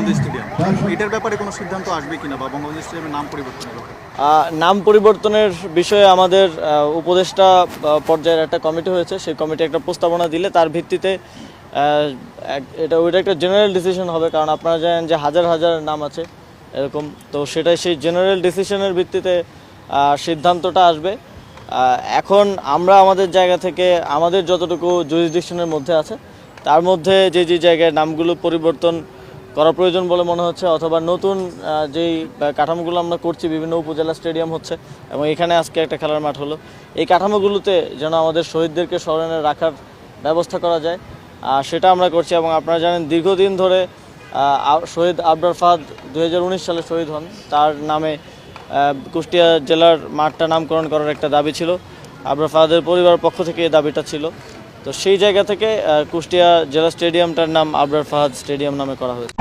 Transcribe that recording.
Bangabandhu stadium, এটার ব্যাপারে কোনো সিদ্ধান্ত আসবে কিনা বা বঙ্গবন্ধু স্টেডিয়ামের নাম পরিবর্তনের ব্যাপারে? নাম পরিবর্তনের বিষয়ে আমাদের উপদেষ্টা পর্যায়ের একটা কমিটি হয়েছে। সেই কমিটি একটা প্রস্তাবনা দিলে তার ভিত্তিতে ওইটা একটা জেনারেল ডিসিশন হবে, কারণ আপনারা জানেন যে হাজার হাজার নাম আছে এরকম। তো সেটাই সেই জেনারেল ডিসিশনের ভিত্তিতে সিদ্ধান্তটা আসবে। এখন আমরা আমাদের জায়গা থেকে আমাদের যতটুকু জুরিসডিকশনের মধ্যে আছে তার মধ্যে যে জায়গায় নামগুলো পরিবর্তন করা প্রয়োজন বলে মনে হচ্ছে, অথবা নতুন যেই কাঠামোগুলো আমরা করছি, বিভিন্ন উপজেলা স্টেডিয়াম হচ্ছে এবং এখানে আজকে একটা খেলার মাঠ হলো, এই কাঠামোগুলোতে যেন আমাদের শহীদদেরকে স্মরণে রাখার ব্যবস্থা করা যায় সেটা আমরা করছি। এবং আপনারা জানেন দীর্ঘদিন ধরে শহীদ আবরার ফাহাদ 2019 সালে শহীদ হন, তার নামে কুষ্টিয়া জেলার মাঠটা নামকরণ করার একটা দাবি ছিল। আবরার ফাহাদের পরিবারের পক্ষ থেকে এই দাবিটা ছিল। তো সেই জায়গা থেকে কুষ্টিয়া জেলা স্টেডিয়ামটার নাম আবরার ফাহাদ স্টেডিয়াম নামে করা হয়েছে।